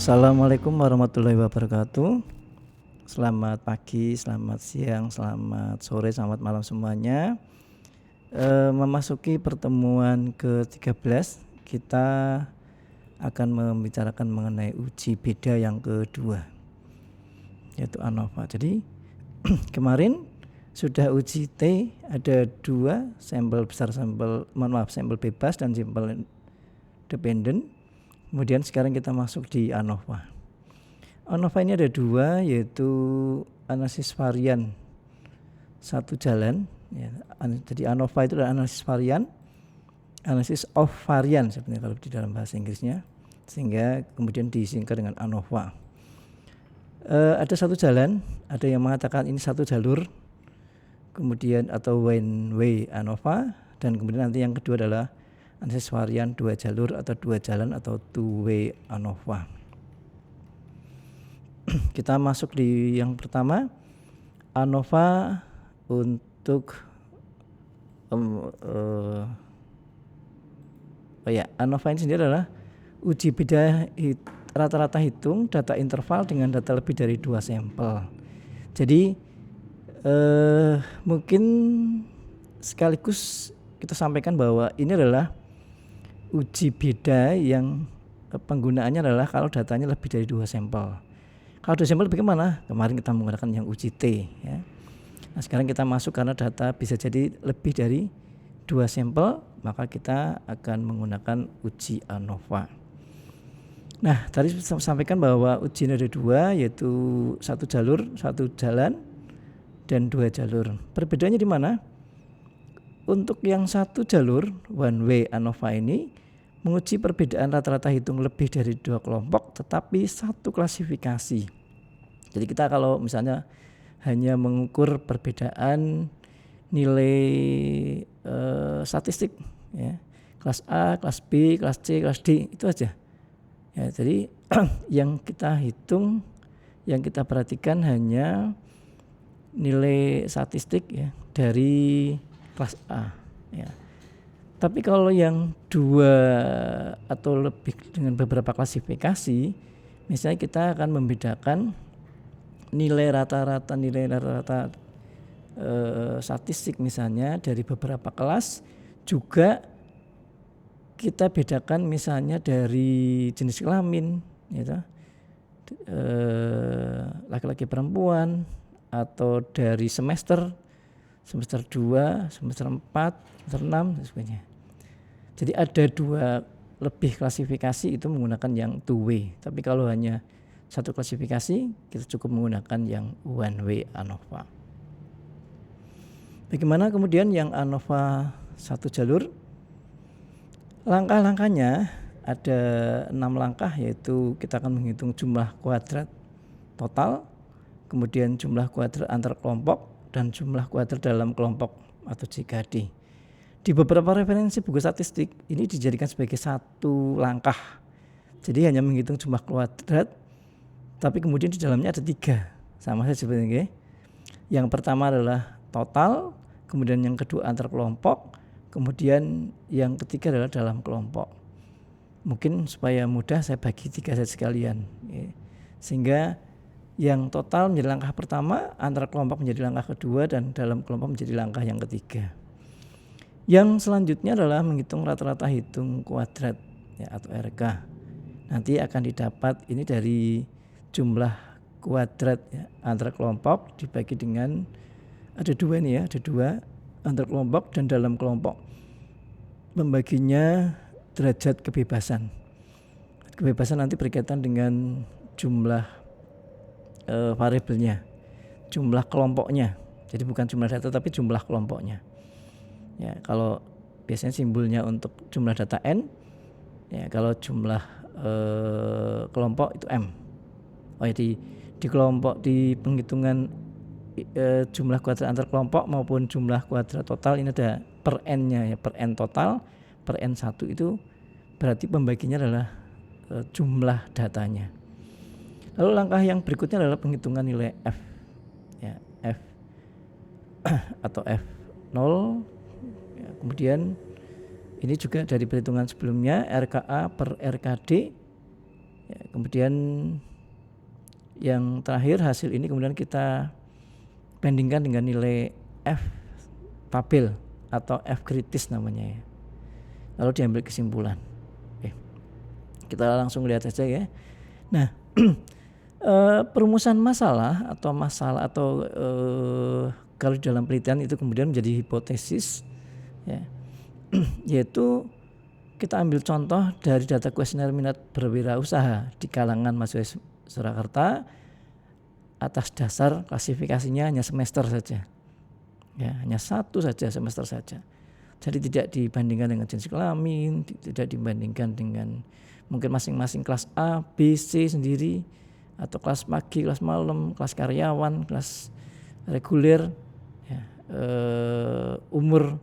Assalamualaikum warahmatullahi wabarakatuh. Selamat pagi, selamat siang, selamat sore, selamat malam semuanya. Memasuki pertemuan ke-13, kita akan membicarakan mengenai uji beda yang kedua, yaitu ANOVA. Jadi kemarin sudah uji T, ada 2 sampel besar, sampel bebas dan sampel dependent. Kemudian sekarang kita masuk di ANOVA. ANOVA ini ada 2, yaitu analisis varian satu jalan. Ya, jadi ANOVA itu adalah analisis varian, analisis of varian sebenarnya kalau di dalam bahasa Inggrisnya, sehingga kemudian disingkat dengan ANOVA. Ada satu jalan, ada yang mengatakan ini satu jalur, kemudian atau one way ANOVA, dan kemudian nanti yang kedua adalah analisis varian 2 jalur atau 2 jalan atau two way ANOVA. Kita masuk di yang pertama, ANOVA untuk ANOVA ini sendiri adalah uji beda rata-rata hitung data interval dengan data lebih dari 2 sampel. Jadi mungkin sekaligus kita sampaikan bahwa ini adalah uji beda yang penggunaannya adalah kalau datanya lebih dari 2 sampel. Kalau 2 sampel bagaimana? Kemarin kita menggunakan yang uji T, ya. Nah, sekarang kita masuk karena data bisa jadi lebih dari 2 sampel, maka kita akan menggunakan uji ANOVA. Nah, tadi saya sampaikan bahwa uji ada 2, yaitu 1 jalur, 1 jalan, dan 2 jalur. Perbedaannya di mana? Untuk yang 1 jalur one way ANOVA ini menguji perbedaan rata-rata hitung lebih dari 2 kelompok tetapi 1 klasifikasi. Jadi kita kalau misalnya hanya mengukur perbedaan nilai statistik, ya, kelas A, kelas B, kelas C, kelas D, itu aja. Ya, jadi yang kita hitung, yang kita perhatikan hanya nilai statistik, ya, dari kelas A, ya. Tapi kalau yang 2 atau lebih dengan beberapa klasifikasi, misalnya kita akan membedakan nilai rata-rata statistik misalnya dari beberapa kelas, juga kita bedakan misalnya dari jenis kelamin, gitu, laki-laki perempuan, atau dari semester 2, semester 4, semester 6 dan sebagainya. Jadi ada 2 lebih klasifikasi itu menggunakan yang two way. Tapi kalau hanya 1 klasifikasi, kita cukup menggunakan yang one way ANOVA. Bagaimana kemudian yang ANOVA 1 jalur? Langkah-langkahnya ada 6 langkah, yaitu kita akan menghitung jumlah kuadrat total, kemudian jumlah kuadrat antar kelompok, dan jumlah kuadrat dalam kelompok atau JKD. Di beberapa referensi buku statistik ini dijadikan sebagai 1 langkah. Jadi hanya menghitung jumlah kuadrat, tapi kemudian di dalamnya ada 3. Sama saja sebenarnya. Yang pertama adalah total, kemudian yang kedua antar kelompok, kemudian yang ketiga adalah dalam kelompok. Mungkin supaya mudah saya bagi 3 saja sekalian, ya. Sehingga yang total menjadi langkah pertama, antar kelompok menjadi langkah kedua, dan dalam kelompok menjadi langkah yang ketiga. Yang selanjutnya adalah menghitung rata-rata hitung kuadrat, ya, atau RK. Nanti akan didapat ini dari jumlah kuadrat, ya, antar kelompok dibagi dengan ada 2 nih, ya, ada 2 antar kelompok dan dalam kelompok. Membaginya derajat kebebasan. Kebebasan nanti berkaitan dengan jumlah variabelnya, jumlah kelompoknya. Jadi bukan jumlah data tapi jumlah kelompoknya. Ya, kalau biasanya simbolnya untuk jumlah data N, ya, kalau jumlah kelompok itu M. Oh ya, di kelompok di penghitungan jumlah kuadrat antar kelompok maupun jumlah kuadrat total ini ada per N-nya, ya, per N total, per N1 itu berarti pembaginya adalah jumlah datanya. Lalu langkah yang berikutnya adalah penghitungan nilai F, ya, F atau F0. Ya, kemudian ini juga dari perhitungan sebelumnya RKA per RKD, Ya, kemudian yang terakhir hasil ini kemudian kita bandingkan dengan nilai F tabel atau F kritis namanya ya. Lalu diambil kesimpulan. Oke. Kita langsung lihat saja ya. Nah, perumusan masalah atau kalau di dalam penelitian itu kemudian menjadi hipotesis ya. Yaitu kita ambil contoh dari data kuesioner minat berwirausaha di kalangan mahasiswa Surakarta atas dasar klasifikasinya hanya semester saja. Ya, hanya satu saja semester saja. Jadi tidak dibandingkan dengan jenis kelamin, tidak dibandingkan dengan mungkin masing-masing kelas A, B, C sendiri, atau kelas pagi, kelas malam, kelas karyawan, kelas reguler, ya, umur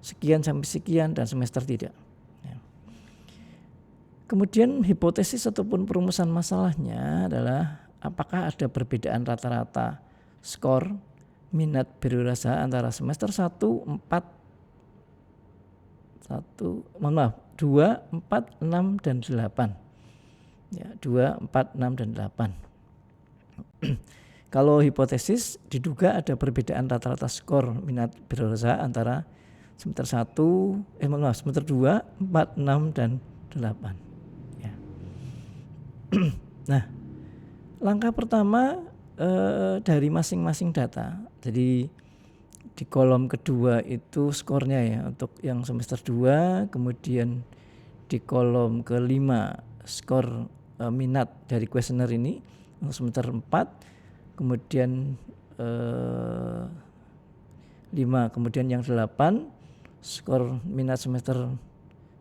sekian sampai sekian dan semester tidak. Ya. Kemudian hipotesis ataupun perumusan masalahnya adalah apakah ada perbedaan rata-rata skor minat berwirausaha antara semester 1, 2, 4, 6, dan 8. Ya, 2, 4, 6, dan 8. Kalau hipotesis diduga ada perbedaan rata-rata skor minat berwirausaha antara semester 1, semester 2, 4, 6, dan 8. Ya. Nah, langkah pertama dari masing-masing data. Jadi di kolom kedua itu skornya ya untuk yang semester 2, kemudian di kolom kelima skor minat dari kuesioner ini untuk semester 4, kemudian 5, kemudian yang 8 skor minat semester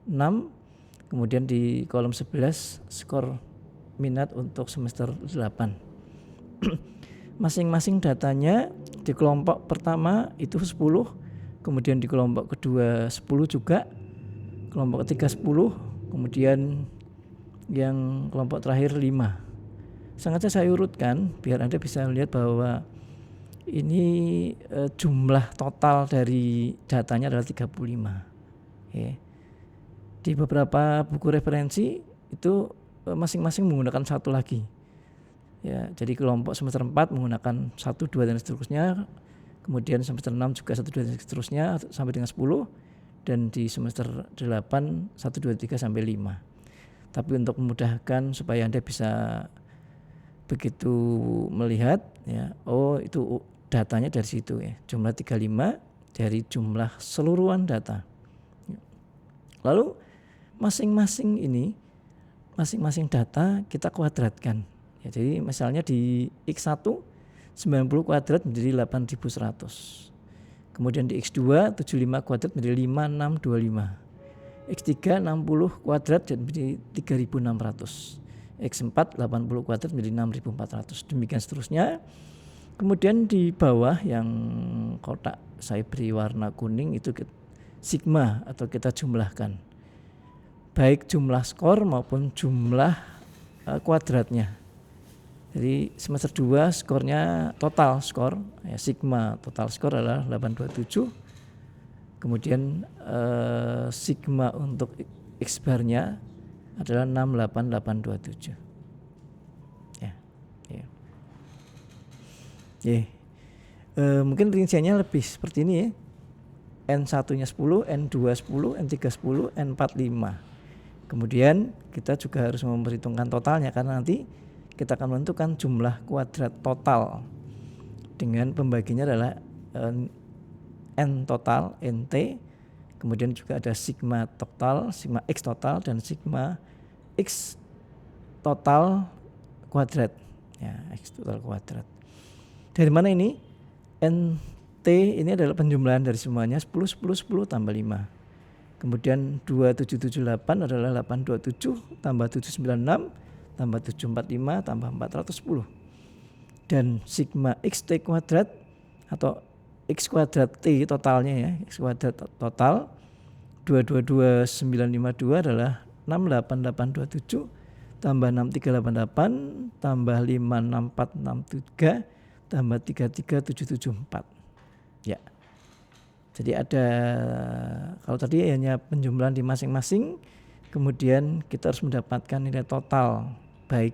6, kemudian di kolom 11 skor minat untuk semester 8. Masing-masing datanya di kelompok pertama itu 10, kemudian di kelompok kedua 10 juga, kelompok ketiga 10, kemudian yang kelompok terakhir 5. Sengaja saya urutkan biar Anda bisa melihat bahwa ini jumlah total dari datanya adalah 35. Ya. Di beberapa buku referensi itu masing-masing menggunakan satu lagi. Ya, jadi kelompok semester 4 menggunakan 1, 2 dan seterusnya. Kemudian semester 6 juga 1, 2 dan seterusnya sampai dengan 10. Dan di semester 8 1, 2, 3 sampai 5. Tapi untuk memudahkan supaya Anda bisa begitu melihat ya, oh itu datanya dari situ ya. Jumlah 35 dari jumlah seluruhan data. Lalu masing-masing data kita kuadratkan. Ya, jadi misalnya di X1 90 kuadrat menjadi 8100. Kemudian di X2 75 kuadrat menjadi 5625. X3 60 kuadrat menjadi 3600. X4 80 kuadrat menjadi 6400. Demikian seterusnya. Kemudian di bawah yang kotak saya beri warna kuning itu sigma atau kita jumlahkan. Baik jumlah skor maupun jumlah kuadratnya. Jadi semester 2 skornya total skor ya, sigma total skor adalah 827. Kemudian sigma untuk X barnya adalah 68827. Ya. Ya. Ya. Mungkin rinciannya lebih seperti ini ya. N1-nya 10, N2 10, N3 10, N4 5. Kemudian kita juga harus memperhitungkan totalnya karena nanti kita akan menentukan jumlah kuadrat total dengan pembaginya adalah N total, NT, kemudian juga ada sigma total, sigma X total, dan sigma X total kuadrat ya, X total kuadrat. Dari mana ini? NT ini adalah penjumlahan dari semuanya 10, 10, 10 tambah 5. Kemudian 2778 adalah 827 tambah 796 tambah 745 tambah 410. Dan sigma XT kuadrat atau X kuadrat T totalnya ya, X kuadrat total 222952 adalah 68827 tambah 6388 tambah 56463 tambah 33774. Ya. Jadi ada, kalau tadi hanya penjumlahan di masing-masing, kemudian kita harus mendapatkan nilai total baik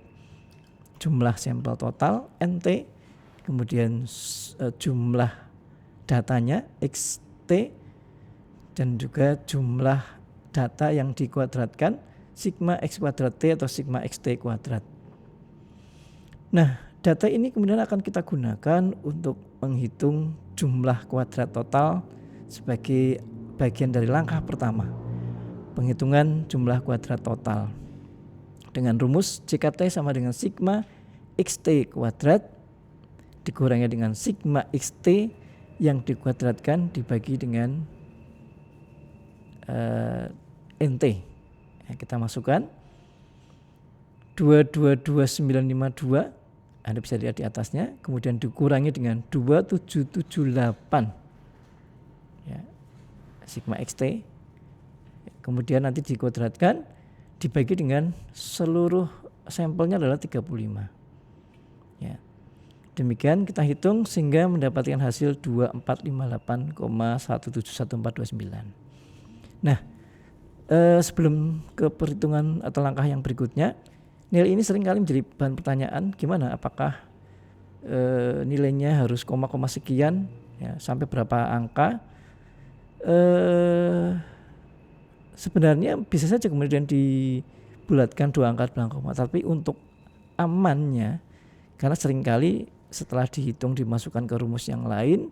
jumlah sampel total NT, kemudian jumlah datanya XT, dan juga jumlah data yang dikuadratkan sigma X kuadrat T atau sigma XT kuadrat. Nah, data ini kemudian akan kita gunakan untuk menghitung jumlah kuadrat total sebagai bagian dari langkah pertama, penghitungan jumlah kuadrat total. Dengan rumus JKT sama dengan sigma XT kuadrat dikurangi dengan sigma XT yang dikuadratkan dibagi dengan NT. Ya, kita masukkan 222952, Anda bisa lihat di atasnya, kemudian dikurangi dengan 2778 ya, sigma XT, kemudian nanti dikuadratkan dibagi dengan seluruh sampelnya adalah 35 ya. Demikian kita hitung sehingga mendapatkan hasil 2458,1711429. Nah, sebelum ke perhitungan atau langkah yang berikutnya, nilai ini sering kali menjadi bahan pertanyaan, gimana apakah nilainya harus koma-koma sekian ya, sampai berapa angka. Sebenarnya bisa saja kemudian dibulatkan 2 angka belakang koma, tapi untuk amannya, karena seringkali setelah dihitung dimasukkan ke rumus yang lain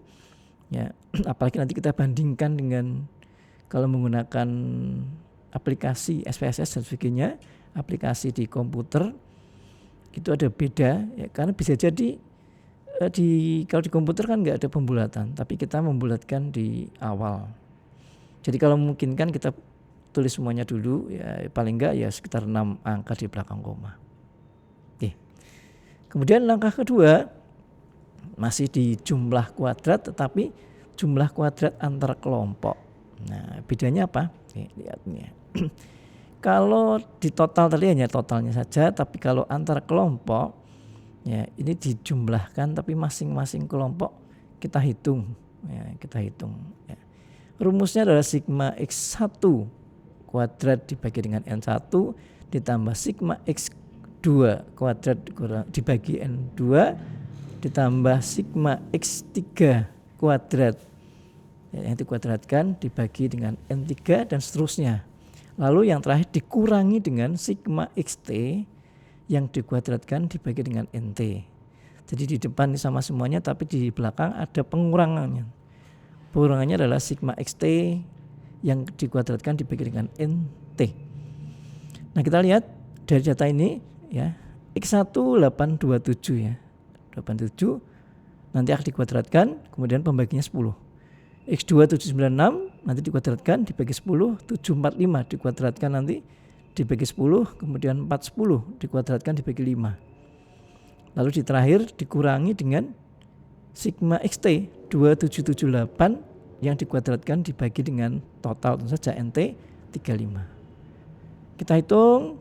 ya, apalagi nanti kita bandingkan dengan kalau menggunakan aplikasi SPSS dan sebagainya, aplikasi di komputer itu ada beda ya, karena bisa jadi kalau di komputer kan nggak ada pembulatan, tapi kita membulatkan di awal. Jadi kalau memungkinkan kita tulis semuanya dulu ya, paling enggak ya sekitar 6 angka di belakang koma. Oke. Kemudian langkah kedua masih di jumlah kuadrat, tetapi jumlah kuadrat antar kelompok. Nah, bedanya apa? Oke, lihat nih ya. Kalau di total tadi hanya totalnya saja, tapi kalau antar kelompok ya ini dijumlahkan, tapi masing-masing kelompok kita hitung ya, ya. Rumusnya adalah sigma X1 kuadrat dibagi dengan N1 ditambah sigma X2 kuadrat dibagi N2 ditambah sigma X3 kuadrat ya, yang dikuadratkan dibagi dengan N3 dan seterusnya. Lalu yang terakhir dikurangi dengan sigma XT yang dikuadratkan dibagi dengan NT. Jadi di depan ini sama semuanya, tapi di belakang ada pengurangannya. Pengurangannya adalah sigma XT yang dikuadratkan dibagi dengan NT. Nah, kita lihat dari data ini ya, X1 827 ya. 87 nanti akan dikuadratkan, kemudian pembaginya 10. X2 796 nanti dikuadratkan dibagi 10, 745 dikuadratkan nanti dibagi 10, kemudian 410 dikuadratkan dibagi 5. Lalu di terakhir dikurangi dengan sigma XT 2778 yang dikuadratkan dibagi dengan total tentu saja NT 35. Kita hitung,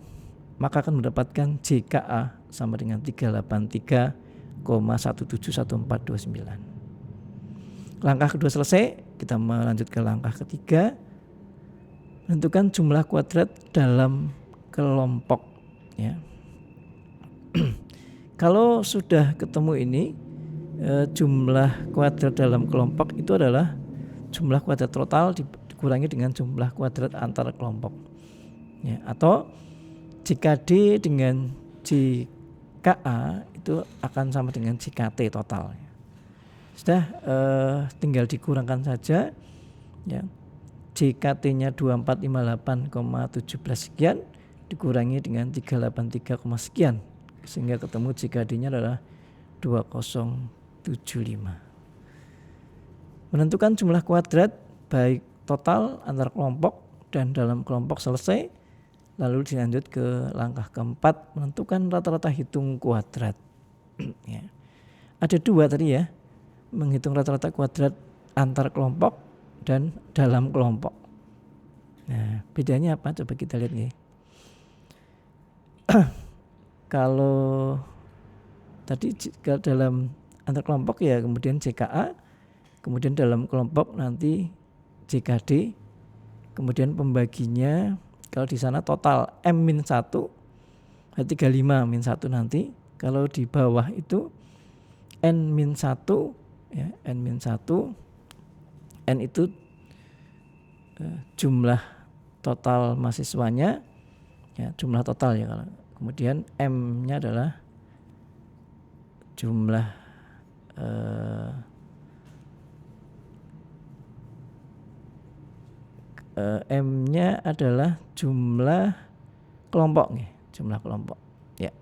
maka akan mendapatkan JKA sama dengan 383,1711429. Langkah kedua selesai, kita melanjut ke langkah ketiga. Menentukan jumlah kuadrat dalam kelompok ya. Kalau sudah ketemu ini, jumlah kuadrat dalam kelompok itu adalah jumlah kuadrat total dikurangi dengan jumlah kuadrat antar kelompok ya, atau JKD dengan JKA itu akan sama dengan JKT total. Sudah, tinggal dikurangkan saja ya. JKT-nya 2458,17 sekian dikurangi dengan 383, sekian sehingga ketemu JKD-nya adalah 2075. Menentukan jumlah kuadrat baik total antar kelompok dan dalam kelompok selesai. Lalu dilanjut ke langkah keempat, menentukan rata-rata hitung kuadrat. Ya. Ada 2 tadi ya, menghitung rata-rata kuadrat antar kelompok dan dalam kelompok. Nah, bedanya apa? Coba kita lihat nih. Kalau tadi dalam antar kelompok ya kemudian JKA, kemudian dalam kelompok nanti JKD, kemudian pembaginya kalau di sana total M-1 35 min 1 nanti. Kalau di bawah itu N min 1 ya, N min 1, N itu jumlah total mahasiswanya ya, jumlah total ya kalau. Kemudian M-nya adalah jumlah M-nya adalah jumlah kelompok nih, jumlah kelompok. Ya.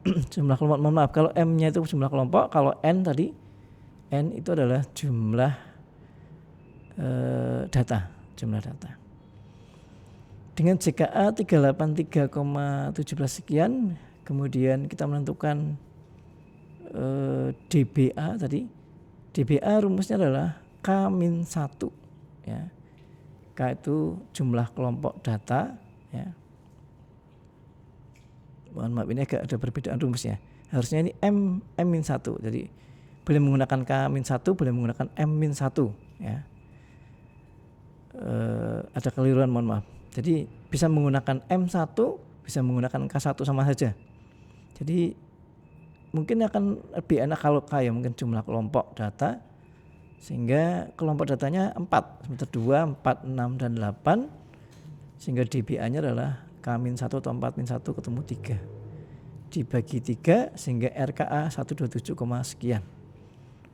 Jumlah kelompok, mohon maaf, kalau M-nya itu jumlah kelompok, kalau N tadi, N itu adalah jumlah data, jumlah data. Dengan JKA 383,17 sekian, kemudian kita menentukan DBA tadi. DBA rumusnya adalah K-1 ya. K itu jumlah kelompok data ya. Mohon maaf, ini agak ada perbedaan rumusnya. Harusnya ini M-1. Jadi boleh menggunakan K-1, boleh menggunakan M-1 ya. Ada keliruan, mohon maaf. Jadi bisa menggunakan M1, bisa menggunakan K1 sama saja. Jadi mungkin akan lebih enak kalau K ya, mungkin jumlah kelompok data. Sehingga kelompok datanya 4, semester 2, 4, 6, dan 8. Sehingga DBA-nya adalah K-1 atau 4-1 ketemu 3. Dibagi 3 sehingga RKA 127, sekian.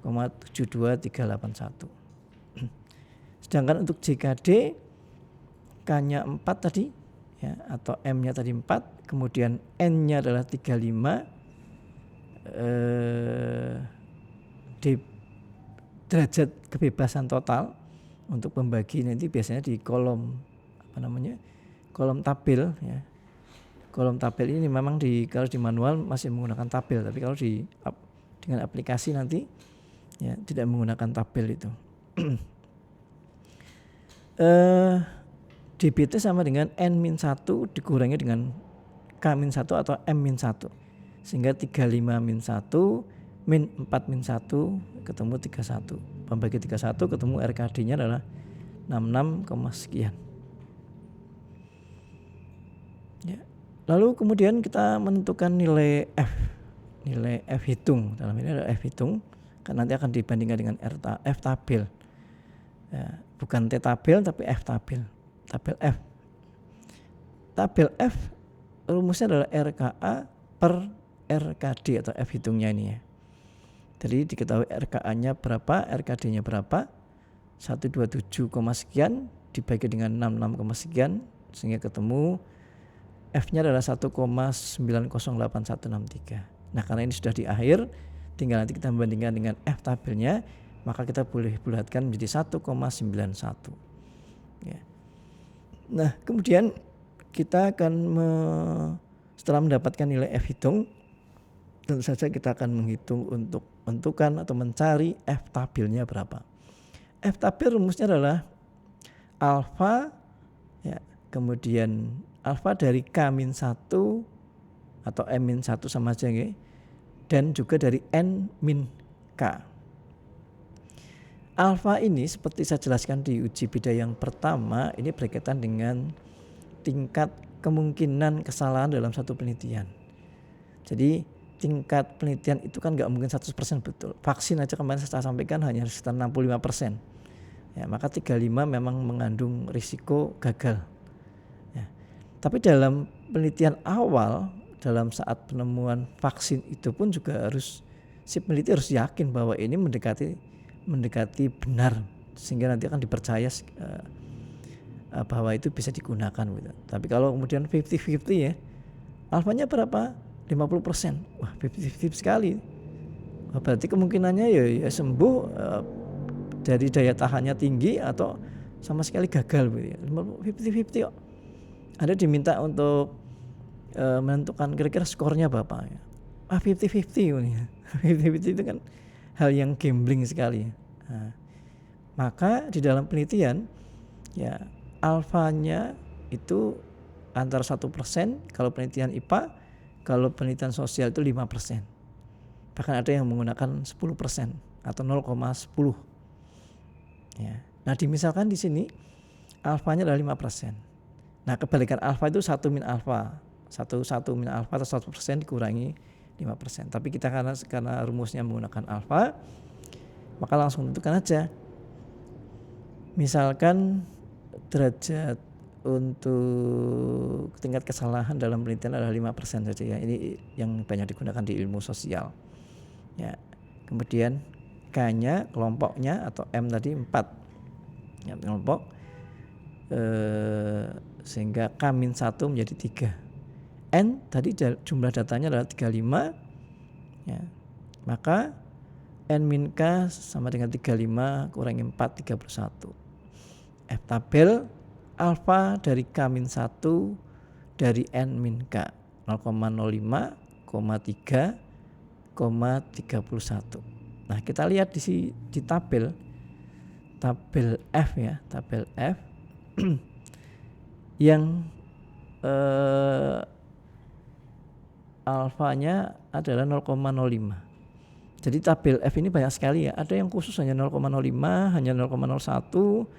72381. Sedangkan untuk JKD K-nya 4 tadi ya, atau M-nya tadi 4, kemudian N-nya adalah 35. Derajat kebebasan total untuk membagi nanti biasanya di kolom kolom tabel ya. Kolom tabel ini memang kalau di manual masih menggunakan tabel, tapi kalau dengan aplikasi nanti ya tidak menggunakan tabel itu. DBT sama dengan N-1 dikurangi dengan K-1 atau M-1. Sehingga 35-1 min 4-1 ketemu 31. Pembagi 31 ketemu RKD-nya adalah 66, sekian. Ya. Lalu kemudian kita menentukan nilai F. Nilai F hitung. Dalam ini adalah F hitung. Kan nanti akan dibandingkan dengan F tabel. Ya, bukan T tabel tapi F tabel. Tabel F. Tabel F rumusnya adalah RKA per RKD atau F hitungnya ini ya. Jadi diketahui RKA-nya berapa, RKD-nya berapa. 127, sekian dibagi dengan 66, sekian sehingga ketemu F-nya adalah 1,908163. Nah, karena ini sudah di akhir, tinggal nanti kita membandingkan dengan F tabelnya, maka kita boleh bulatkan menjadi 1,91. Ya. Nah, kemudian kita akan setelah mendapatkan nilai F hitung, tentu saja kita akan menghitung untuk menentukan atau mencari F tabelnya berapa. F tabel rumusnya adalah alfa ya, kemudian alfa dari K-1 atau M-1 sama aja ya, dan juga dari N-K. Alfa ini seperti saya jelaskan di uji bidang yang pertama, ini berkaitan dengan tingkat kemungkinan kesalahan dalam satu penelitian. Jadi tingkat penelitian itu kan nggak mungkin 100% betul. Vaksin aja kemarin saya sampaikan hanya sekitar 65%. Ya, maka 35 memang mengandung risiko gagal. Ya. Tapi dalam penelitian awal, dalam saat penemuan vaksin itu pun juga si peneliti harus yakin bahwa ini mendekati benar, sehingga nanti akan dipercaya bahwa itu bisa digunakan gitu. Tapi kalau kemudian 50-50 ya, alfanya berapa? 50%. Wah, 50-50 sekali. Wah, berarti kemungkinannya ya sembuh dari daya tahannya tinggi atau sama sekali gagal gitu ya. 50-50 kok. Ada diminta untuk menentukan kira-kira skornya berapa ya. 50-50 ini. 50-50 itu kan hal yang gambling sekali. Nah, maka di dalam penelitian ya alfanya itu antara 1% kalau penelitian IPA, kalau penelitian sosial itu 5%. Bahkan ada yang menggunakan 10% atau 0,10. Ya. Nah, dimisalkan di sini alfanya adalah 5%. Nah, kebalikan alfa itu 1 min alfa. 1 min alfa atau 100% dikurangi 5%. Tapi kita karena rumusnya menggunakan alfa, maka langsung tentukan aja. Misalkan derajat untuk tingkat kesalahan dalam penelitian adalah 5% saja ya. Ini yang banyak digunakan di ilmu sosial. Ya. Kemudian K-nya kelompoknya atau M tadi 4. Ya, kelompok sehingga K-1 menjadi 3. N tadi jumlah datanya adalah 35. Ya. Maka N-K sama dengan 35 kurangi 4 31. F tabel alfa dari K-1 dari N-K 0,05, 3, 31. Nah, kita lihat di tabel F ya, tabel F yang alfanya adalah 0,05. Jadi tabel F ini banyak sekali ya. Ada yang khusus hanya 0,05, hanya 0,01,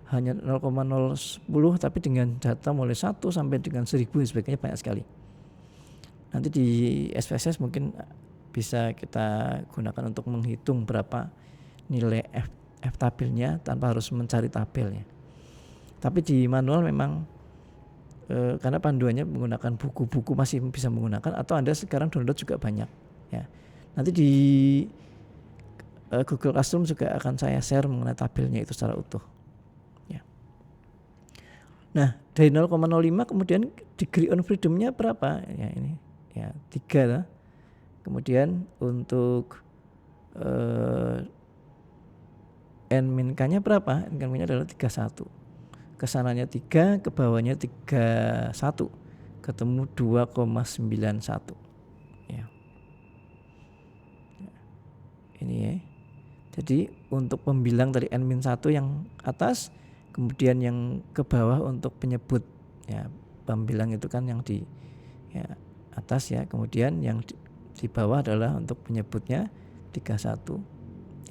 hanya 0,010, tapi dengan data mulai 1 sampai dengan 1000 dan sebagainya banyak sekali. Nanti di SPSS mungkin bisa kita gunakan untuk menghitung berapa nilai F tabelnya tanpa harus mencari tabelnya. Tapi di manual memang karena panduannya menggunakan buku-buku masih bisa menggunakan, atau Anda sekarang download juga banyak ya. Nanti di Google Classroom juga akan saya share mengenai tabelnya itu secara utuh. Ya. Nah, dari 0,05 kemudian degree on freedom-nya berapa? Ya ini ya 3 lah. Kemudian untuk N-K-nya berapa? N-K-nya adalah 31. Kesananya 3, ke bawahnya 31. Ketemu 2,91. Ya. Ini ya. Jadi untuk pembilang dari N-1 yang atas, kemudian yang ke bawah untuk penyebut ya, pembilang itu kan yang di ya, atas ya, kemudian yang di bawah adalah untuk penyebutnya 31.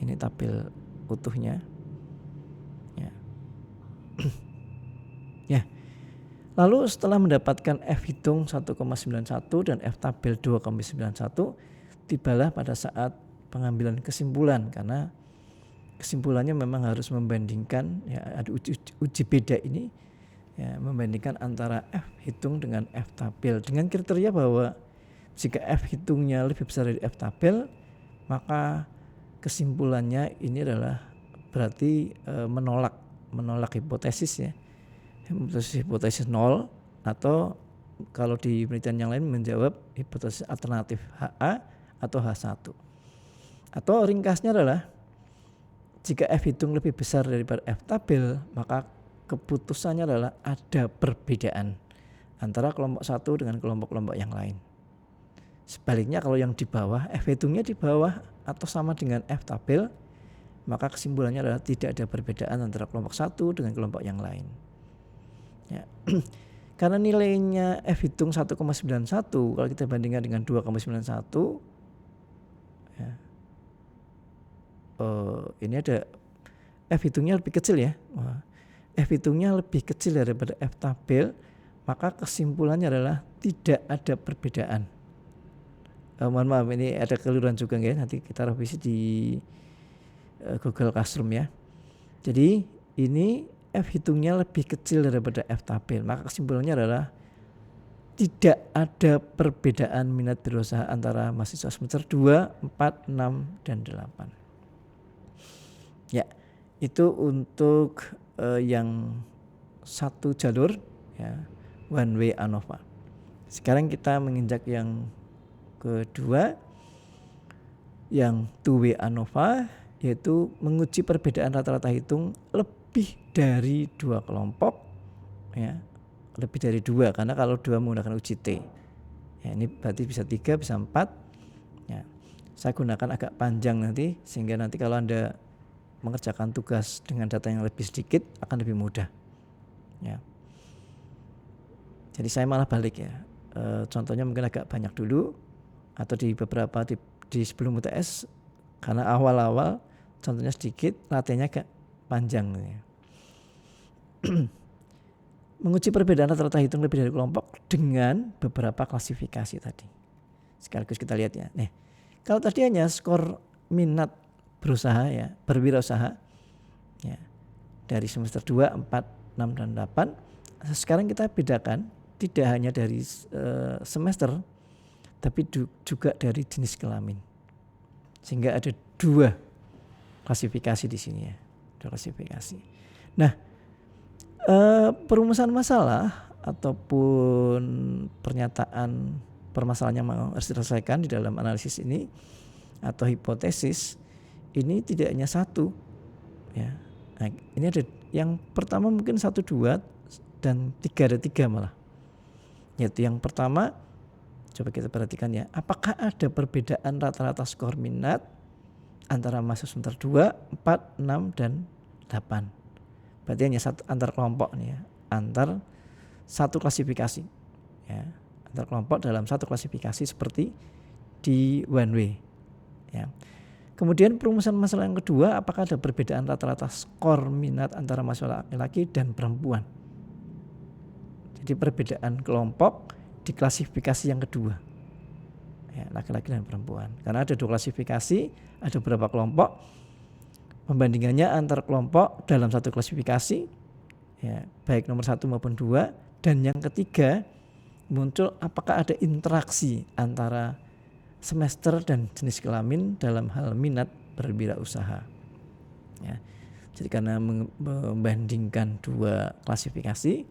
Ini tabel utuhnya ya. Ya. Lalu setelah mendapatkan F hitung 1,91 dan F tabel 2,91, tibalah pada saat pengambilan kesimpulan, karena kesimpulannya memang harus membandingkan ya, ada uji beda ini ya, membandingkan antara F hitung dengan F tabel dengan kriteria bahwa jika F hitungnya lebih besar dari F tabel, maka kesimpulannya ini adalah berarti menolak hipotesis ya, hipotesis 0, atau kalau di penelitian yang lain menjawab hipotesis alternatif HA atau H1. Atau ringkasnya adalah jika F hitung lebih besar daripada F tabel, maka keputusannya adalah ada perbedaan antara kelompok 1 dengan kelompok-kelompok yang lain. Sebaliknya kalau yang di bawah, F hitungnya di bawah atau sama dengan F tabel, maka kesimpulannya adalah tidak ada perbedaan antara kelompok 1 dengan kelompok yang lain. Ya. Karena nilainya F hitung 1,91, kalau kita bandingkan dengan 2,91 ya, ini ada F hitungnya lebih kecil ya. F hitungnya lebih kecil daripada F tabel, maka kesimpulannya adalah tidak ada perbedaan. Mohon maaf, ini ada keliruan juga ya, nanti kita revisi di Google Classroom ya. Jadi ini F hitungnya lebih kecil daripada F tabel, maka kesimpulannya adalah tidak ada perbedaan minat berusaha antara mahasiswa semester 2, 4, 6, dan 8. Ya, itu untuk yang satu jalur ya, one way ANOVA. Sekarang kita menginjak yang kedua, yang two way ANOVA, yaitu menguji perbedaan rata-rata hitung lebih dari 2 kelompok ya, lebih dari 2, karena kalau 2 menggunakan uji T ya, ini berarti bisa 3, bisa 4 ya. Saya gunakan agak panjang nanti, sehingga nanti kalau Anda mengerjakan tugas dengan data yang lebih sedikit akan lebih mudah ya. Jadi saya malah balik ya, contohnya mungkin agak banyak dulu, atau di beberapa di sebelum UTS, karena awal-awal contohnya sedikit, latihannya agak panjang ya. menguji perbedaan rata-rata hitung lebih dari kelompok dengan beberapa klasifikasi tadi. Sekaligus kita lihat ya. Nih, kalau tadi hanya skor minat berusaha ya, berwirausaha ya, dari semester 2, 4, 6 dan 8. Sekarang kita bedakan tidak hanya dari semester tapi juga dari jenis kelamin. Sehingga ada 2 klasifikasi di sini ya. 2 klasifikasi. Nah, perumusan masalah ataupun pernyataan permasalahan yang harus diselesaikan di dalam analisis ini atau hipotesis ini tidak hanya satu ya. Nah, ini ada yang pertama mungkin 1, 2 dan 3, ada 3 malah. Yaitu yang pertama, coba kita perhatikan ya, apakah ada perbedaan rata-rata skor minat antara mahasiswa semester 2, 4, 6 dan 8. Berarti hanya satu antar kelompok nih ya, antar satu klasifikasi ya, antar kelompok dalam satu klasifikasi seperti di one way ya. Kemudian perumusan masalah yang kedua, apakah ada perbedaan rata-rata skor minat antara mahasiswa laki-laki dan perempuan. Jadi perbedaan kelompok di klasifikasi yang kedua ya, laki-laki dan perempuan. Karena ada 2 klasifikasi, ada beberapa kelompok. Pembandingannya antar kelompok dalam satu klasifikasi ya, baik nomor 1 maupun 2. Dan yang ketiga muncul apakah ada interaksi antara semester dan jenis kelamin dalam hal minat berwirausaha ya. Jadi karena membandingkan 2 klasifikasi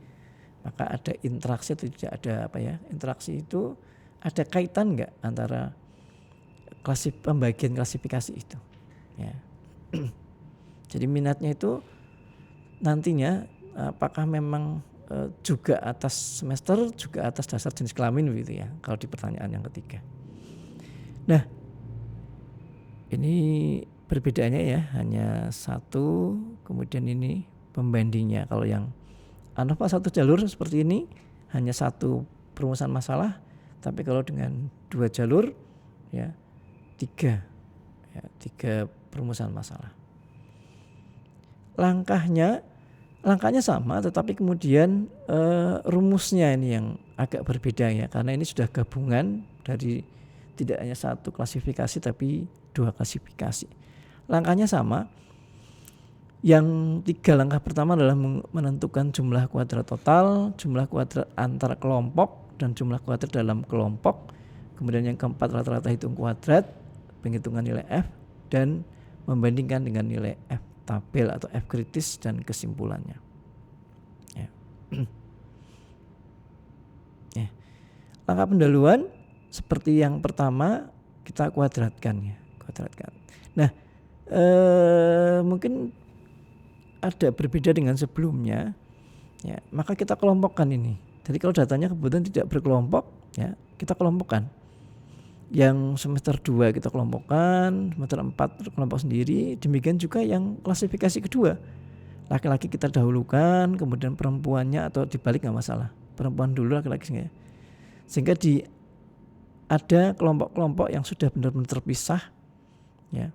maka ada interaksi atau tidak ada interaksi itu ada kaitan enggak antara pembagian klasifikasi itu ya. Jadi minatnya itu nantinya apakah memang juga atas semester, juga atas dasar jenis kelamin begitu ya, kalau di pertanyaan yang ketiga. Nah, ini perbedaannya ya hanya 1, kemudian ini pembandingnya. Kalau yang ANOVA 1 jalur seperti ini hanya 1 perumusan masalah, tapi kalau dengan 2 jalur ya 3 perumusan masalah. Langkahnya sama, tetapi kemudian rumusnya ini yang agak berbeda ya, karena ini sudah gabungan dari tidak hanya 1 klasifikasi tapi 2 klasifikasi. Langkahnya sama. Yang 3 langkah pertama adalah menentukan jumlah kuadrat total, jumlah kuadrat antar kelompok dan jumlah kuadrat dalam kelompok. Kemudian yang keempat rata-rata hitung kuadrat, penghitungan nilai F dan membandingkan dengan nilai F tabel atau F kritis dan kesimpulannya. Ya. Ya. Langkah pendahuluan seperti yang pertama kita kuadratkan ya, Nah, mungkin ada berbeda dengan sebelumnya ya, maka kita kelompokkan ini. Jadi kalau datanya kebetulan tidak berkelompok ya, kita kelompokkan. Yang semester 2 kita kelompokkan, semester 4 kelompok sendiri. Demikian juga yang klasifikasi kedua, laki-laki kita dahulukan, kemudian perempuannya atau dibalik nggak masalah, perempuan dulu laki-laki sehingga ada kelompok-kelompok yang sudah benar-benar terpisah ya.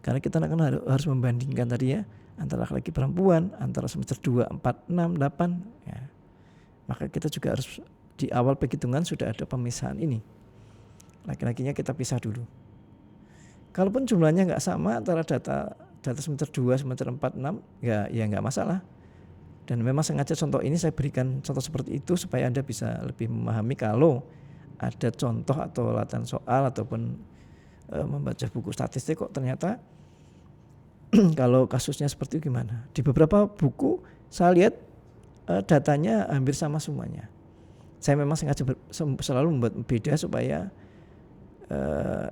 Karena kita akan harus membandingkan tadi ya, antara laki-laki perempuan, antara semester 2, 4, 6, 8 ya. Maka kita juga harus di awal penghitungan sudah ada pemisahan ini. Laki-lakinya kita pisah dulu. Kalaupun jumlahnya nggak sama antara data semester 2, semester 4, 6 ya nggak masalah. Dan memang sengaja contoh ini saya berikan contoh seperti itu supaya Anda bisa lebih memahami kalau ada contoh atau latihan soal ataupun membaca buku statistik kok ternyata kalau kasusnya seperti itu gimana. Di beberapa buku saya lihat datanya hampir sama semuanya. Saya memang sengaja selalu membuat beda supaya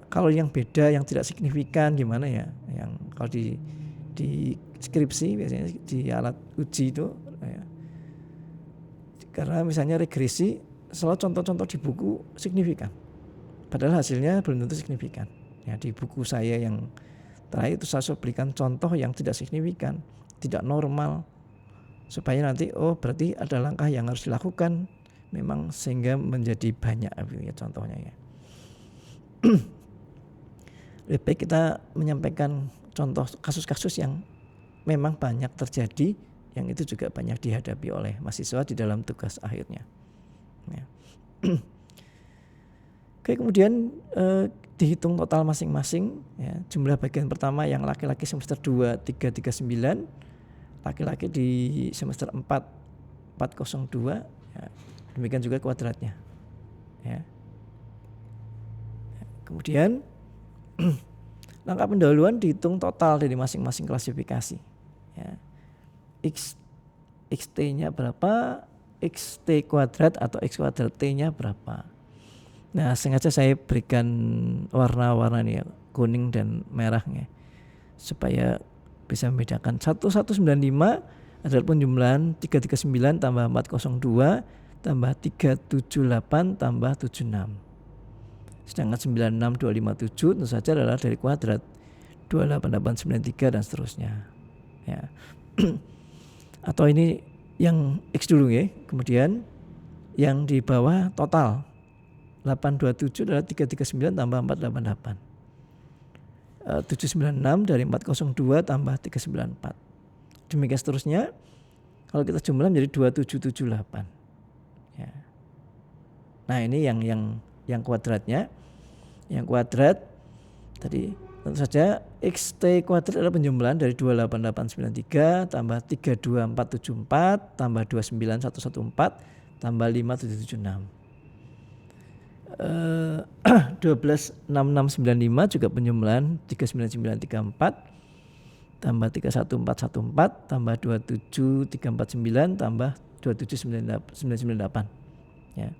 kalau yang beda yang tidak signifikan gimana ya, yang kalau di skripsi biasanya di alat uji itu ya. Karena misalnya regresi selalu contoh-contoh di buku signifikan, padahal hasilnya belum tentu signifikan ya. Di buku saya yang terakhir itu saya berikan contoh yang tidak signifikan, tidak normal, supaya nanti berarti ada langkah yang harus dilakukan memang sehingga menjadi banyak ya contohnya ya. Lebih baik kita menyampaikan contoh kasus-kasus yang memang banyak terjadi yang itu juga banyak dihadapi oleh mahasiswa di dalam tugas akhirnya. Ya. Oke, kemudian dihitung total masing-masing, ya, jumlah bagian pertama yang laki-laki semester 2 339, laki-laki di semester 4 402, ya, demikian juga kuadratnya. Ya. Kemudian langkah pendahuluan dihitung total dari masing-masing klasifikasi. Ya. XT-nya berapa, XT kuadrat atau X kuadrat T-nya berapa. Nah, sengaja saya berikan warna-warna nih ya, kuning dan merahnya, supaya bisa membedakan. 1195 adalah penjumlahan 339 tambah 402 tambah 378 tambah 76. Sedangkan 96257 tentu saja adalah dari kuadrat 28893 dan seterusnya. Ya. Atau ini yang X dulu ya. Kemudian yang di bawah total 827 adalah 339 tambah 488. 796 dari 402 tambah 394. Demikian seterusnya. Kalau kita jumlah menjadi 2778. Ya. Nah, ini yang kuadratnya. Yang kuadrat tadi tentu saja XT kuadrat adalah penjumlahan dari 28893 tambah 32474 tambah 29114 tambah 5776. 126695 juga penjumlahan 39934 tambah 31414 tambah 27349 tambah 27998. Ya.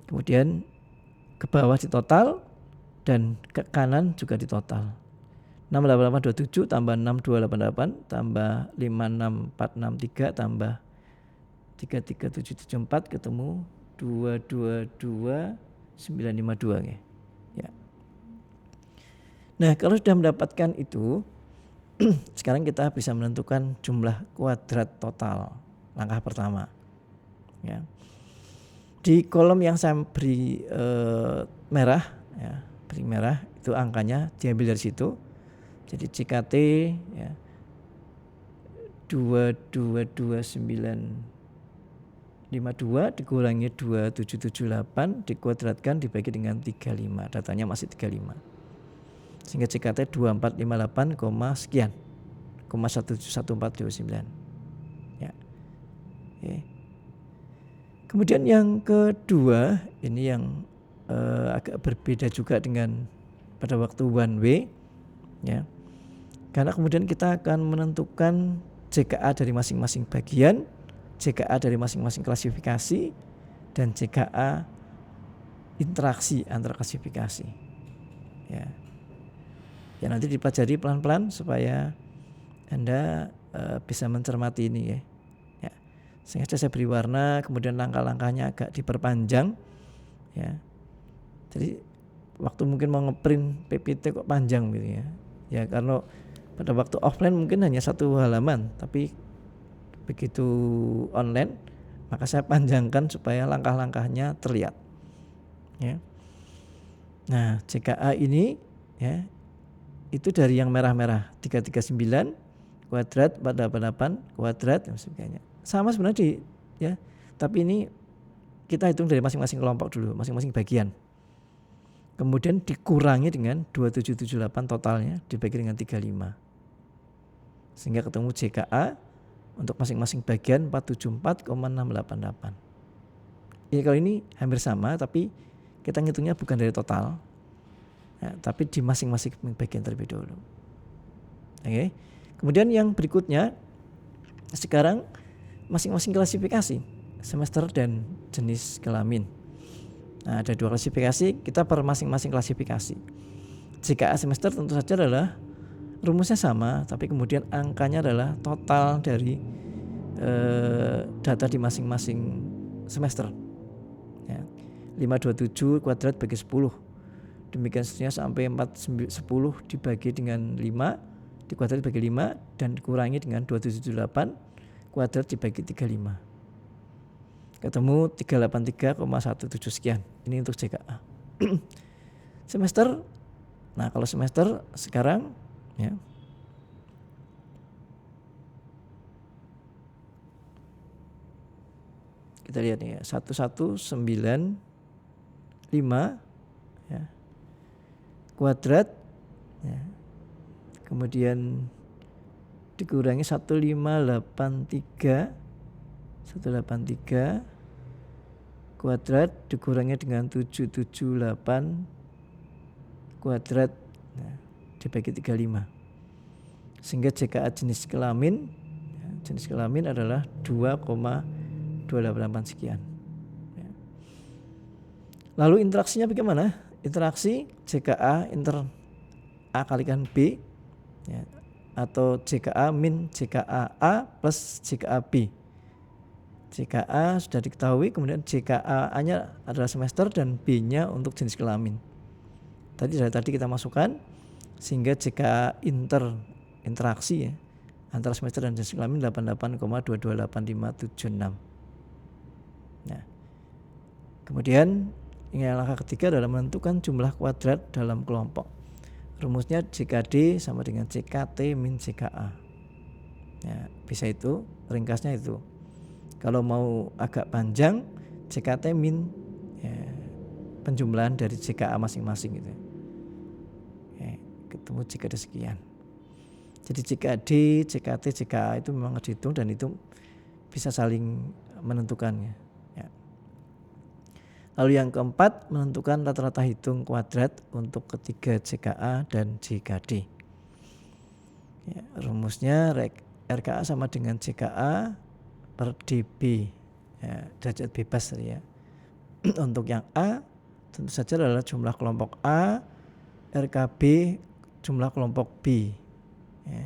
Kemudian ke bawah di total dan ke kanan juga di total. 68827 tambah 6288 tambah 56463 tambah 33774 ketemu 222952 ya. Nah, kalau sudah mendapatkan itu sekarang kita bisa menentukan jumlah kuadrat total. Langkah pertama. Ya. Di kolom yang saya beri merah ya, beri merah itu angkanya diambil dari situ. Jadi CKT ya 2222952 dikurangi 2778 dikuadratkan dibagi dengan 35. Datanya masih 35. Sehingga CKT 2458, sekian, 11429. Ya. Oke. Kemudian yang kedua ini yang agak berbeda juga dengan pada waktu one way ya. Karena kemudian kita akan menentukan JKA dari masing-masing bagian, JKA dari masing-masing klasifikasi, dan JKA interaksi antar klasifikasi. Ya. Ya nanti dipelajari pelan-pelan supaya Anda bisa mencermati ini ya. Ya. Sengaja saya beri warna, kemudian langkah-langkahnya agak diperpanjang. Ya. Jadi waktu mungkin mau ngeprint PPT kok panjang gitu ya. Ya karena pada waktu offline mungkin hanya satu halaman, tapi begitu online maka saya panjangkan supaya langkah-langkahnya terlihat. Ya. Nah, JKA ini ya itu dari yang merah-merah 339 kuadrat 488 kuadrat dan sebagainya. Sama sebenarnya ya, tapi ini kita hitung dari masing-masing kelompok dulu, masing-masing bagian. Kemudian dikurangi dengan 2778 totalnya dibagi dengan 35. Sehingga ketemu JKA untuk masing-masing bagian 474,688. Ini kalau ini hampir sama tapi kita ngitungnya bukan dari total. Ya, tapi di masing-masing bagian terlebih dahulu. Oke. Kemudian yang berikutnya sekarang masing-masing klasifikasi semester dan jenis kelamin. Nah, ada 2 klasifikasi, kita per masing-masing klasifikasi. JKA semester tentu saja adalah rumusnya sama, tapi kemudian angkanya adalah total dari data di masing-masing semester. Ya. 527 kuadrat bagi 10. Demikian seterusnya sampai 410 dibagi dengan 5 dikuadrat dibagi 5 dan dikurangi dengan 2778 kuadrat dibagi 35. Ketemu 383,17 sekian. Ini untuk JKA. Semester. Nah, kalau semester sekarang ya. kita lihat nih ya, 1195 ya, kuadrat ya, kemudian dikurangi 1583 kuadrat dikurangi dengan 778 kuadrat, nah, dibagi 35, sehingga JKA jenis kelamin adalah 2,288 sekian. Lalu interaksinya bagaimana? Interaksi JKA inter A kalikan B ya, atau JKA min JKA A plus JKA B. JKA sudah diketahui, kemudian JKA-nya adalah semester dan B-nya untuk jenis kelamin. Dari tadi kita masukkan, sehingga JKA interaksi ya, antara semester dan jenis kelamin 88,228576. Nah, kemudian yang langkah ketiga adalah menentukan jumlah kuadrat dalam kelompok. Rumusnya JKD sama dengan JKT min JKA. Ya, bisa itu, ringkasnya itu. Kalau mau agak panjang, JKT min ya, penjumlahan dari JKA masing-masing gitu. Ya, ketemu JKD sekian. Jadi JKD, JKT, JKA itu memang dihitung dan itu bisa saling menentukannya. Ya. Lalu yang keempat, menentukan rata-rata hitung kuadrat untuk ketiga JKA dan JKD. Ya, rumusnya RKA sama dengan JKA per dB ya, derajat bebas tadi ya. Untuk yang A tentu saja adalah jumlah kelompok A, RKB jumlah kelompok B ya.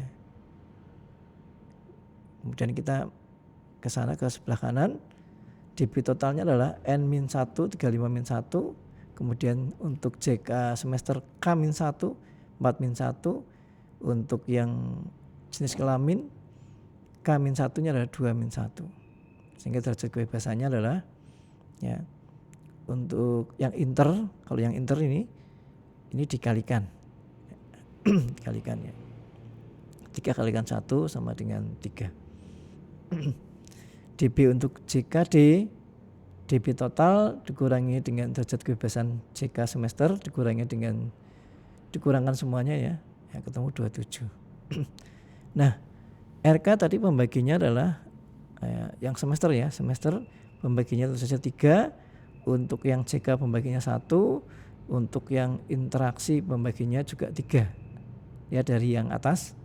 Kemudian kita ke sana ke sebelah kanan, dB totalnya adalah N-1 35-1, kemudian untuk JK semester K-1 4-1, untuk yang jenis kelamin K-1 nya adalah 2-1, sehingga derajat kebebasannya adalah ya, untuk yang inter, kalau yang inter ini dikalikan dikalikan ya, 3 kalikan 1 sama dengan 3. dB untuk JKD, dB total dikurangi dengan derajat kebebasan JK semester dikurangkan semuanya ya ketemu 27. Nah, RK tadi pembaginya adalah yang semester ya, semester pembaginya tentu saja 3, untuk yang JK pembaginya 1, untuk yang interaksi pembaginya juga 3 ya, dari yang atas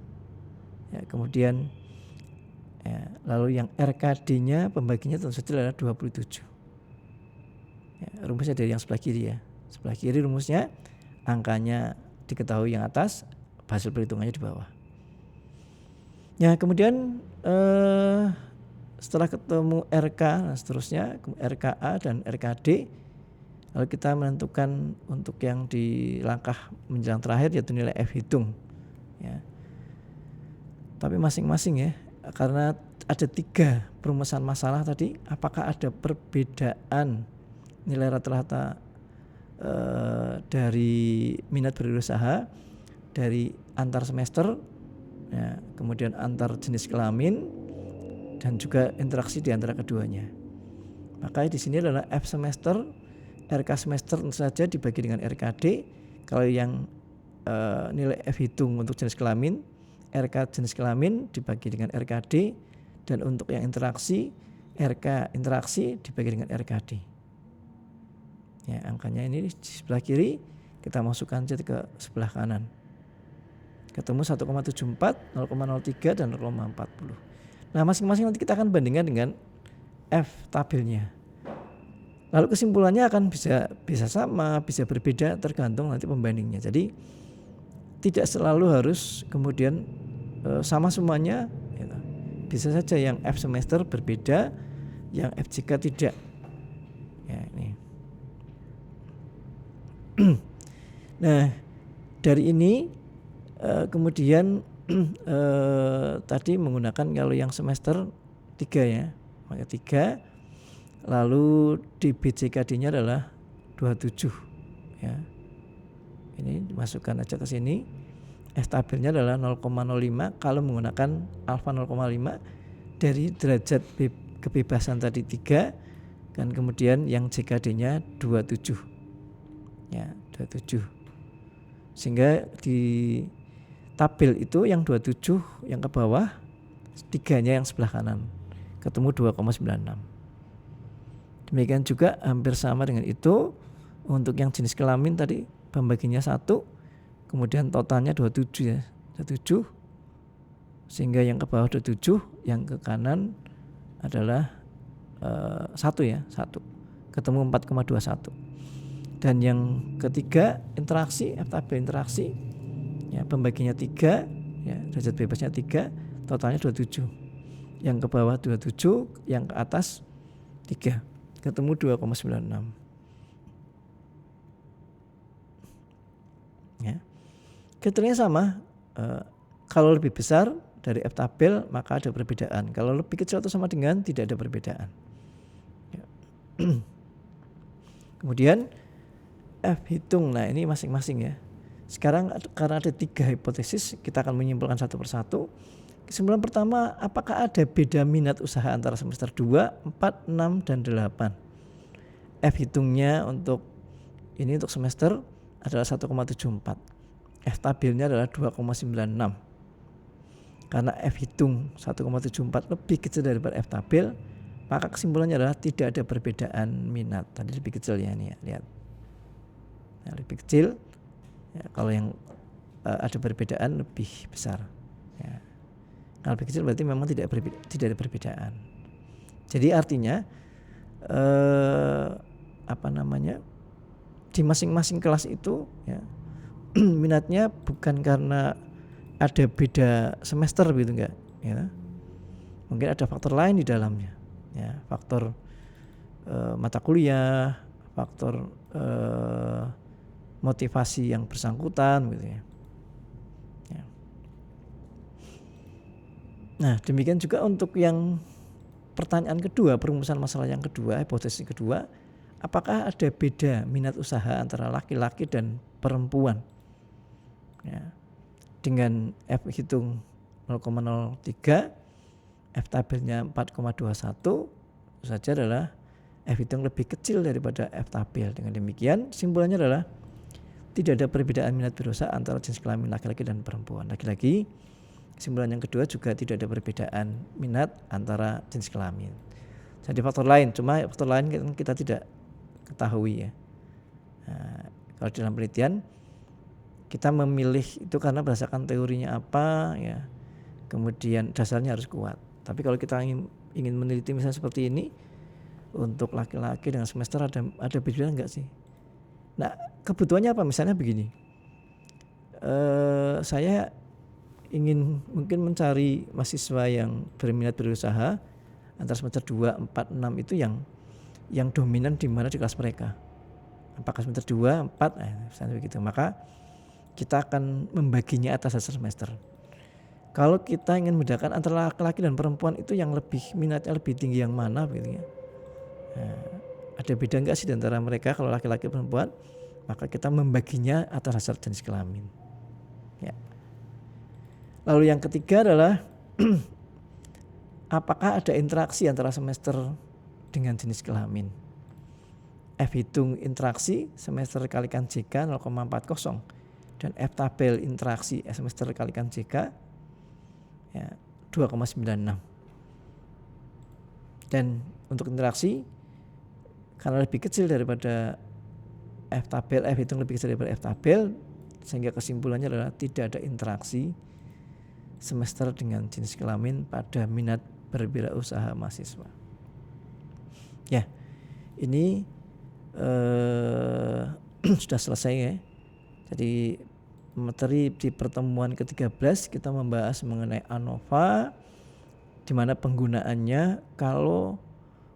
ya, kemudian ya, lalu yang RKD-nya pembaginya tentu saja adalah 27 ya, rumusnya dari yang sebelah kiri ya, sebelah kiri rumusnya angkanya diketahui yang atas, hasil perhitungannya di bawah. Ya, kemudian setelah ketemu RK dan seterusnya, RKA dan RKD, lalu kita menentukan untuk yang di langkah menjelang terakhir yaitu nilai F hitung ya. Tapi masing-masing ya, karena ada 3 perumusan masalah tadi, apakah ada perbedaan nilai rata-rata dari minat berusaha dari antar semester ya, kemudian antar jenis kelamin dan juga interaksi di antara keduanya. Makanya di sini adalah F semester, RK semester tentu saja dibagi dengan RKD. Kalau yang nilai F hitung untuk jenis kelamin, RK jenis kelamin dibagi dengan RKD, dan untuk yang interaksi, RK interaksi dibagi dengan RKD. Ya, angkanya ini di sebelah kiri, kita masukkan saja ke sebelah kanan. Ketemu 1,74, 0,03 dan 0,40. Nah, masing-masing nanti kita akan bandingkan dengan F tabelnya. Lalu kesimpulannya akan bisa sama, bisa berbeda tergantung nanti pembandingnya. Jadi tidak selalu harus kemudian sama semuanya. Gitu. Bisa saja yang F semester berbeda, yang FJK tidak. Ya, ini. Nah, dari ini kemudian tadi menggunakan kalau yang semester 3 ya, maka 3, lalu di BJKD-nya adalah 27 ya. Ini dimasukkan aja ke sini. F tabelnya adalah 0,05 kalau menggunakan alfa 0,5 dari derajat kebebasan tadi 3 Dan kemudian yang JKD-nya 27. Ya, 27. Sehingga di tabel itu yang 27 yang ke bawah, 3-nya yang sebelah kanan. Ketemu 2,96. Demikian juga hampir sama dengan itu untuk yang jenis kelamin tadi pembaginya 1, kemudian totalnya 27 ya. 27. Sehingga yang ke bawah 27, yang ke kanan adalah 1 ya, 1. Ketemu 4,21. Dan yang ketiga interaksi, tabel interaksi ya, pembaginya 3 ya, derajat bebasnya 3, totalnya 27. Yang ke bawah 27, yang ke atas 3, ketemu 2,96 ya. Kriteria sama, kalau lebih besar dari F tabel maka ada perbedaan. Kalau lebih kecil atau sama dengan tidak ada perbedaan ya. Kemudian F hitung, nah ini masing-masing ya. Sekarang karena ada 3 hipotesis, kita akan menyimpulkan satu persatu. Kesimpulan pertama, apakah ada beda minat usaha antara semester 2, 4, 6, dan 8? F hitungnya untuk ini untuk semester adalah 1,74. F tabelnya adalah 2,96. Karena F hitung 1,74 lebih kecil daripada F tabel, maka kesimpulannya adalah tidak ada perbedaan minat. Tadi lebih kecil ya, ini ya, lihat. Nah, lebih kecil. Ya, kalau yang ada perbedaan lebih besar. Ya. Kalau lebih kecil berarti memang tidak ada perbedaan. Jadi artinya di masing-masing kelas itu ya, minatnya bukan karena ada beda semester begitu enggak ya. Mungkin ada faktor lain di dalamnya ya, faktor mata kuliah, faktor motivasi yang bersangkutan gitu ya. Ya. Nah, demikian juga untuk yang pertanyaan kedua, perumusan masalah yang kedua, hipotesis kedua, apakah ada beda minat usaha antara laki-laki dan perempuan? Ya. Dengan F hitung 0,03, F tabelnya 4,21, itu saja adalah F hitung lebih kecil daripada F tabel. Dengan demikian, simpulannya adalah tidak ada perbedaan minat berusaha antara jenis kelamin laki-laki dan perempuan. Lagi-lagi, kesimpulan yang kedua juga tidak ada perbedaan minat antara jenis kelamin. Jadi faktor lain, cuma faktor lain kita tidak ketahui ya. Nah, kalau dalam penelitian kita memilih itu karena berdasarkan teorinya apa ya, kemudian dasarnya harus kuat. Tapi kalau kita ingin meneliti misalnya seperti ini, untuk laki-laki dengan semester ada perbedaan enggak sih? Nah, kebutuhannya apa? Misalnya begini, saya ingin mungkin mencari mahasiswa yang berminat berusaha antara semester 2, 4, 6 itu yang dominan di mana di kelas mereka. Apakah semester 2, 4, misalnya begitu. Maka kita akan membaginya atas dasar semester. Kalau kita ingin membedakan antara laki-laki dan perempuan itu yang lebih minatnya lebih tinggi yang mana gitu ya. Nah, ada beda enggak sih di antara mereka kalau laki-laki dan perempuan? Maka kita membaginya atas dasar jenis kelamin. Ya. Lalu yang ketiga adalah apakah ada interaksi antara semester dengan jenis kelamin? F hitung interaksi semester kalikan JK 0,40 dan F tabel interaksi semester kalikan JK ya 2,96. Dan untuk interaksi karena lebih kecil daripada F tabel, F hitung lebih kecil daripada F tabel, sehingga kesimpulannya adalah tidak ada interaksi semester dengan jenis kelamin pada minat berwirausaha mahasiswa. Ya, ini sudah selesai ya. Jadi materi di pertemuan ke-13 kita membahas mengenai ANOVA, di mana penggunaannya kalau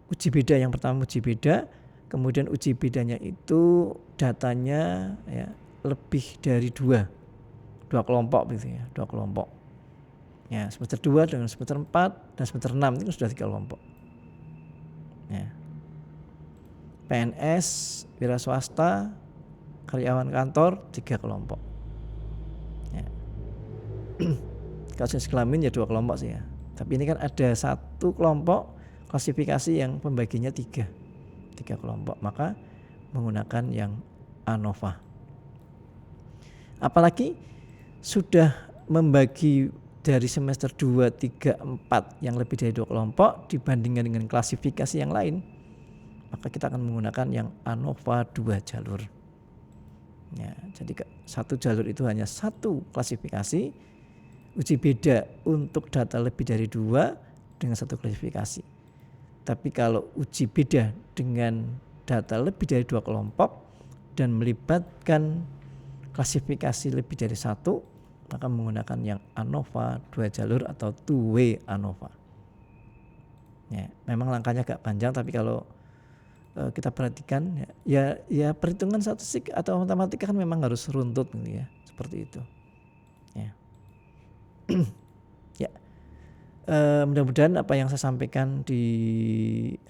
uji beda, yang pertama uji beda, kemudian uji bedanya itu datanya ya lebih dari dua kelompok gitu ya, 2 kelompok. Ya, semester 2 dengan semester 4 dan semester 6 itu sudah 3 kelompok. Ya. PNS, wira swasta, karyawan kantor 3 kelompok. Ya. Kalau jenis kelamin ya 2 kelompok sih ya. Tapi ini kan ada 1 kelompok klasifikasi yang pembaginya 3. 3 kelompok, maka menggunakan yang ANOVA. Apalagi sudah membagi dari semester 2, 3, 4 yang lebih dari 2 kelompok dibandingkan dengan klasifikasi yang lain, maka kita akan menggunakan yang ANOVA 2 jalur. Ya, jadi satu jalur itu hanya satu klasifikasi, uji beda untuk data lebih dari 2 dengan satu klasifikasi. Tapi kalau uji beda dengan data lebih dari 2 kelompok dan melibatkan klasifikasi lebih dari 1, maka menggunakan yang ANOVA 2 jalur atau two-way ANOVA. Ya, memang langkahnya agak panjang, tapi kalau kita perhatikan ya perhitungan statistik atau matematika kan memang harus runtut gitu ya, seperti itu. Ya. Ya. Mudah-mudahan apa yang saya sampaikan di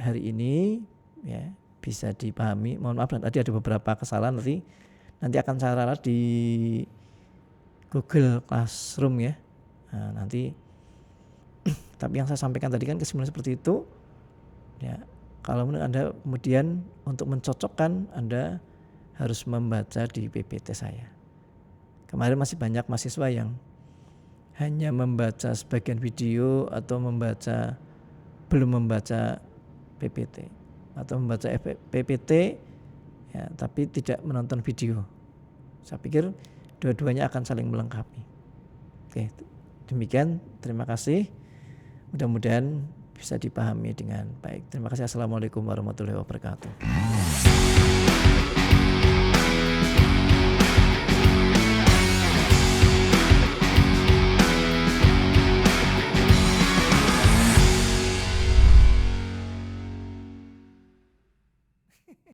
hari ini ya bisa dipahami. Mohon maaf tadi ada beberapa kesalahan, nanti akan saya ralat di Google Classroom ya. Nah, nanti tapi yang saya sampaikan tadi kan kesimpulan seperti itu. Ya, kalau menurut Anda kemudian untuk mencocokkan Anda harus membaca di PPT saya. Kemarin masih banyak mahasiswa yang hanya membaca sebagian video atau belum membaca PPT atau membaca PPT ya, tapi tidak menonton video. Saya pikir dua-duanya akan saling melengkapi. Oke, demikian, terima kasih. Mudah-mudahan bisa dipahami dengan baik. Terima kasih. Assalamualaikum warahmatullahi wabarakatuh.